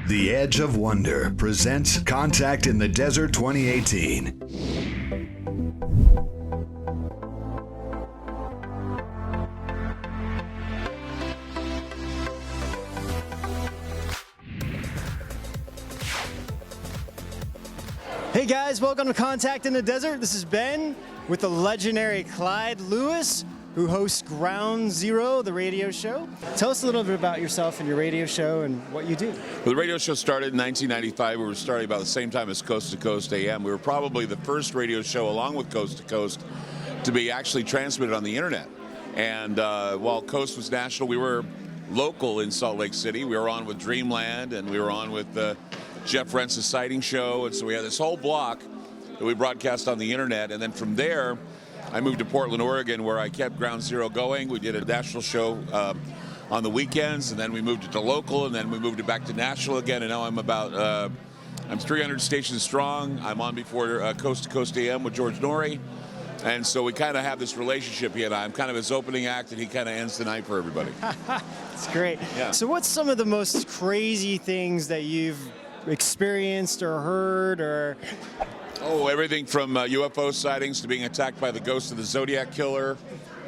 The Edge of Wonder presents Contact in the Desert 2018. Hey guys, welcome to Contact in the Desert. This is Ben with the legendary Clyde Lewis, who hosts Ground Zero, the radio show. Tell us a little bit about yourself and your radio show and what you do. Well, the radio show started in 1995. We were starting about the same time as Coast to Coast AM. We were probably the first radio show, along with Coast to Coast, to be actually transmitted on the internet. And while Coast was national, we were local in Salt Lake City. We were on with Dreamland, and we were on with Jeff Rentz's Sighting Show. And so we had this whole block that we broadcast on the internet. And then from there, I moved to Portland, Oregon, where I kept Ground Zero going. We did a national show on the weekends, and then we moved it to local, and then we moved it back to national again. And now I'm about, I'm 300 stations strong. I'm on before Coast to Coast AM with George Norrie. And so we kind of have this relationship, he and I. I'm kind of his opening act, and he kind of ends the night for everybody. That's great. Yeah. So what's some of the most crazy things that you've experienced or heard or... Oh, everything from UFO sightings to being attacked by the ghost of the Zodiac Killer.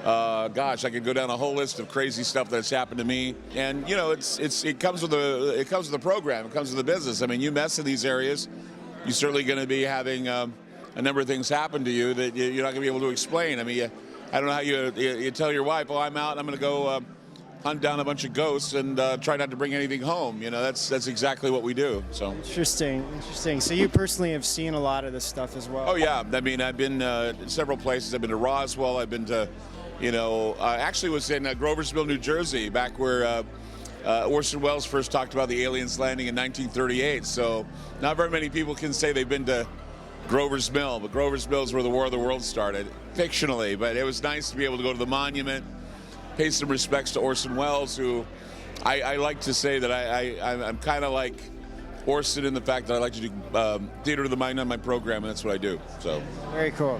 Gosh, I could go down a whole list of crazy stuff that's happened to me. And you know, it comes with the program. It comes with the business. I mean, you mess in these areas, you're certainly going to be having a number of things happen to you that you're not going to be able to explain. I mean, I don't know how you tell your wife, "Oh, I'm out. And I'm going to go hunt down a bunch of ghosts and try not to bring anything home." You know, that's exactly what we do. So interesting. So you personally have seen a lot of this stuff as well. Oh yeah, I mean, I've been in several places. I've been to Roswell. I've been to, I actually was in Groversville, New Jersey, back where Orson Welles first talked about the aliens landing in 1938. So not very many people can say they've been to Grover's Mill, but Grover's Mill is where the War of the Worlds started, fictionally. But it was nice to be able to go to the monument, pay some respects to Orson Welles, who I like to say that I'm kind of like Orson in the fact that I like to do theater of the mind on my program, and that's what I do. So very cool.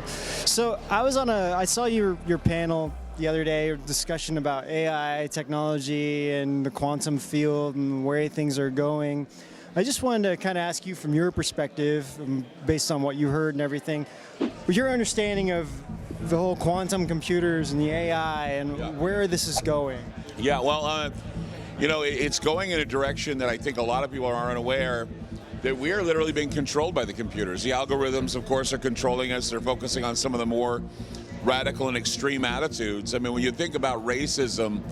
So I saw your panel the other day, a discussion about AI technology and the quantum field and where things are going. I just wanted to kind of ask you from your perspective, based on what you heard and everything, your understanding of the whole quantum computers and the AI and where this is going. Yeah, well, it's going in a direction that I think a lot of people are unaware that we are literally being controlled by the computers. The algorithms, of course, are controlling us. They're focusing on some of the more radical and extreme attitudes. I mean, when you think about racism,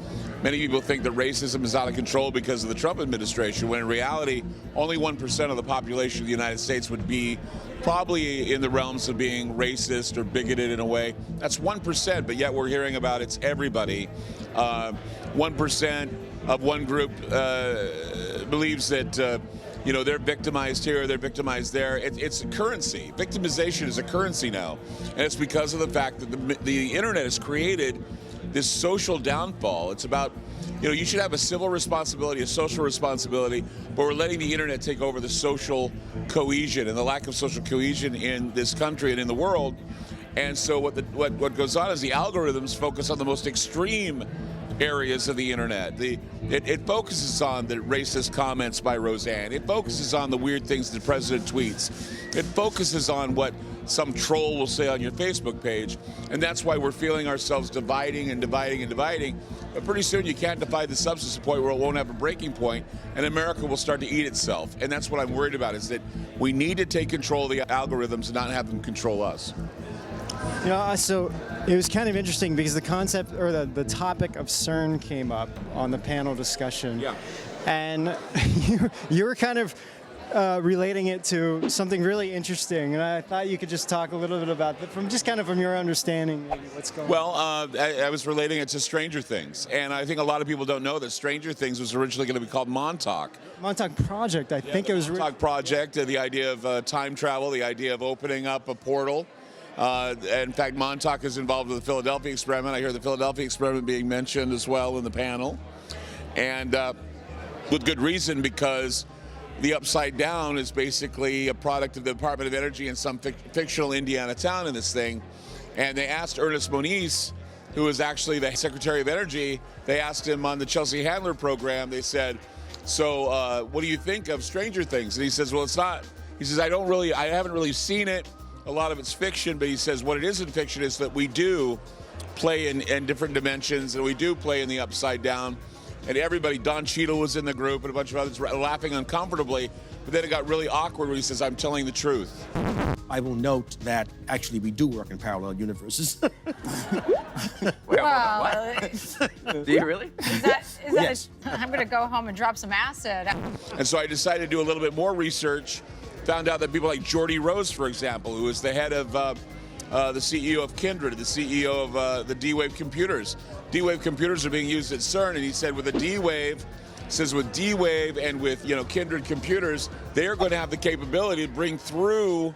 many people think that racism is out of control because of the Trump administration, when in reality, only 1% of the population of the United States would be probably in the realms of being racist or bigoted in a way. That's 1%, but yet we're hearing about it's everybody. 1% of one group believes that they're victimized here, they're victimized there. It's a currency. Victimization is a currency now, and it's because of the fact that the internet has created this social downfall. It's about, you should have a civil responsibility, a social responsibility, but we're letting the internet take over the social cohesion and the lack of social cohesion in this country and in the world. And so what goes on is the algorithms focus on the most extreme areas of the internet. It focuses on the racist comments by Roseanne. It focuses on the weird things the president tweets. It focuses on what some troll will say on your Facebook page. And that's why we're feeling ourselves dividing. But pretty soon you can't divide the substance to the point where it won't have a breaking point, and America will start to eat itself. And that's what I'm worried about, is that we need to take control of the algorithms and not have them control us. So it was kind of interesting because the concept or the topic of CERN came up on the panel discussion. Yeah. And you were kind of relating it to something really interesting, and I thought you could just talk a little bit about that from your understanding, maybe what's going on. Well, I was relating it to Stranger Things, and I think a lot of people don't know that Stranger Things was originally going to be called Montauk. Montauk Project, I think it was. Montauk Project, the idea of time travel, the idea of opening up a portal. In fact, Montauk is involved with the Philadelphia experiment. I hear the Philadelphia experiment being mentioned as well in the panel, and with good reason, because the Upside Down is basically a product of the Department of Energy in some fictional Indiana town in this thing. And they asked Ernest Moniz, who was actually the Secretary of Energy, they asked him on the Chelsea Handler program, they said, So what do you think of Stranger Things? And he says, well, it's not. He says, I haven't really seen it. A lot of it's fiction, but he says what it is in fiction is that we do play in different dimensions, and we do play in the upside down. And everybody, Don Cheadle was in the group, and a bunch of others were laughing uncomfortably. But then it got really awkward when he says, I'm telling the truth. I will note that actually we do work in parallel universes. Well, do you really? Is that Yes. I'm going to go home and drop some acid. And so I decided to do a little bit more research. Found out that people like Geordie Rose, for example, who is the head of the CEO of Kindred, the CEO of the D-Wave computers. D-Wave computers are being used at CERN, and he said with a D-Wave, says with D-Wave and with Kindred computers, they are going to have the capability to bring through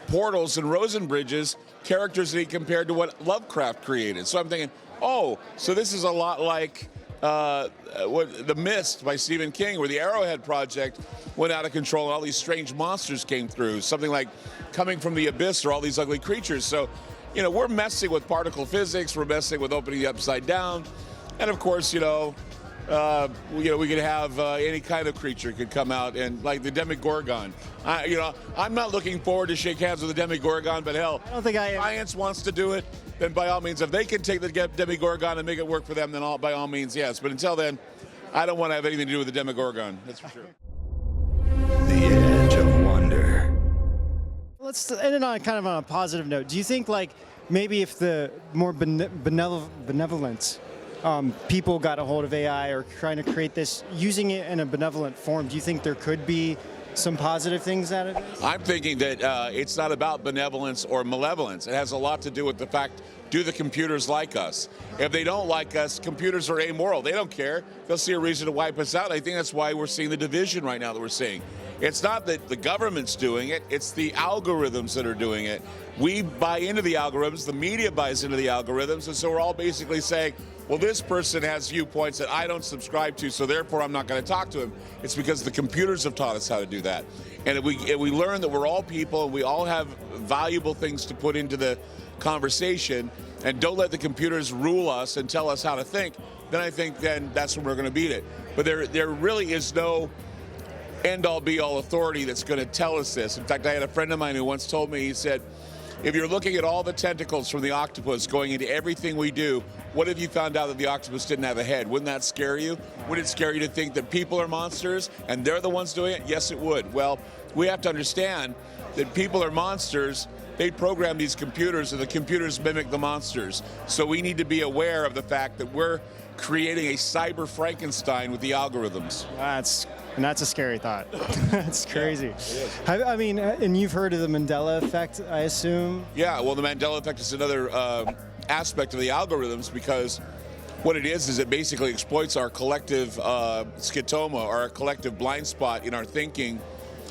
portals and Rosen bridges characters that he compared to what Lovecraft created. So I'm thinking, oh, so this is a lot like The Mist by Stephen King, where the Arrowhead Project went out of control and all these strange monsters came through. Something like Coming from the Abyss or all these ugly creatures. So, we're messing with particle physics. We're messing with opening the upside down. And of course, we could have any kind of creature could come out, and like the Demogorgon. I'm not looking forward to shake hands with the Demogorgon, but hell, I don't think I am. Science wants to do it, then by all means, if they can take the Demogorgon and make it work for them, then by all means, yes. But until then, I don't want to have anything to do with the Demogorgon. That's for sure. The Edge of Wonder. Let's end it on kind of on a positive note. Do you think maybe if the more benevolent people got a hold of AI or trying to create this, using it in a benevolent form, do you think there could be some positive things out of it? I'm thinking that it's not about benevolence or malevolence. It has a lot to do with the fact, do the computers like us? If they don't like us, computers are amoral. They don't care. They'll see a reason to wipe us out. I think that's why we're seeing the division right now that we're seeing. It's not that the government's doing it, it's the algorithms that are doing it. We buy into the algorithms, the media buys into the algorithms, and so we're all basically saying, well, this person has viewpoints that I don't subscribe to, so therefore I'm not going to talk to him. It's because the computers have taught us how to do that. And if we learn that we're all people and we all have valuable things to put into the conversation, and don't let the computers rule us and tell us how to think, then I think that's when we're going to beat it. But there really is no end-all be-all authority that's going to tell us this. In fact, I had a friend of mine who once told me, he said, if you're looking at all the tentacles from the octopus going into everything we do, what if you found out that the octopus didn't have a head? Wouldn't that scare you? Would it scare you to think that people are monsters and they're the ones doing it? Yes, it would. Well, we have to understand that people are monsters. They program these computers, and the computers mimic the monsters. So we need to be aware of the fact that we're creating a cyber Frankenstein with the algorithms. That's a scary thought. That's crazy. Yeah, I mean, and you've heard of the Mandela Effect, I assume? Yeah, well, the Mandela Effect is another aspect of the algorithms, because what it is it basically exploits our collective scotoma, our collective blind spot in our thinking,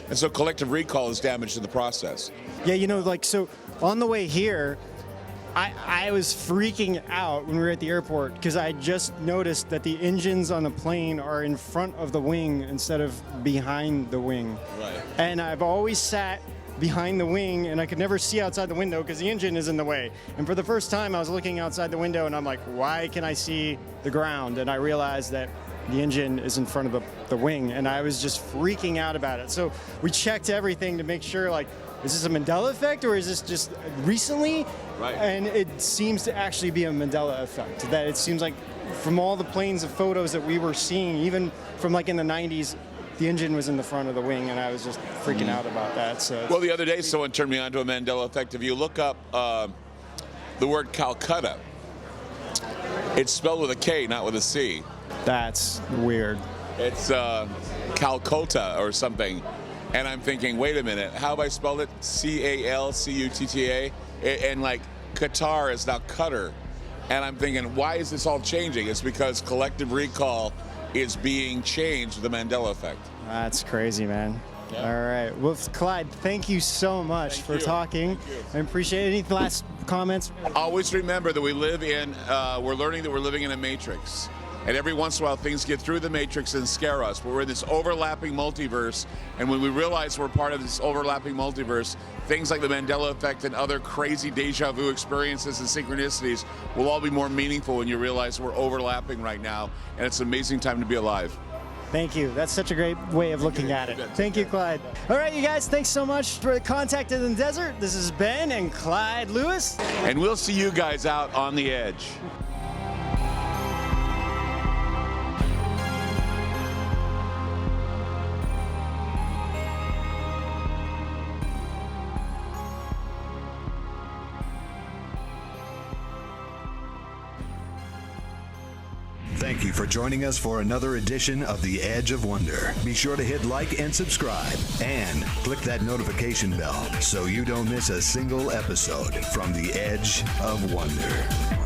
and so collective recall is damaged in the process. Yeah, so on the way here, I was freaking out when we were at the airport because I just noticed that the engines on the plane are in front of the wing instead of behind the wing. Right. And I've always sat behind the wing, and I could never see outside the window because the engine is in the way. And for the first time, I was looking outside the window, and I'm like, why can I see the ground? And I realized that the engine is in front of the wing, and I was just freaking out about it. So we checked everything to make sure, is this a Mandela effect, or is this just recently? Right. And it seems to actually be a Mandela effect. That it seems like from all the planes of photos that we were seeing, even from in the 90s, the engine was in the front of the wing, and I was just freaking out about that. So well, the other day someone turned me on to a Mandela Effect. If you look up the word Calcutta, it's spelled with a K, not with a C. That's weird. It's Calcutta or something. And I'm thinking, wait a minute, how have I spelled it? Calcutta? And Qatar is now Qatar. And I'm thinking, why is this all changing? It's because collective recall is being changed with the Mandela Effect. That's crazy, man. Yeah. All right. Well, Clyde, thank you so much for talking. I appreciate it. Any last comments? Always remember that we're learning that we're living in a matrix. And every once in a while, things get through the matrix and scare us. But we're in this overlapping multiverse. And when we realize we're part of this overlapping multiverse, things like the Mandela Effect and other crazy deja vu experiences and synchronicities will all be more meaningful when you realize we're overlapping right now. And it's an amazing time to be alive. Thank you. That's such a great way of looking at it. Thank you, Clyde. All right, you guys, thanks so much for Contact in the Desert. This is Ben and Clyde Lewis. And we'll see you guys out on the edge. Thank you for joining us for another edition of The Edge of Wonder. Be sure to hit like and subscribe and click that notification bell so you don't miss a single episode from The Edge of Wonder.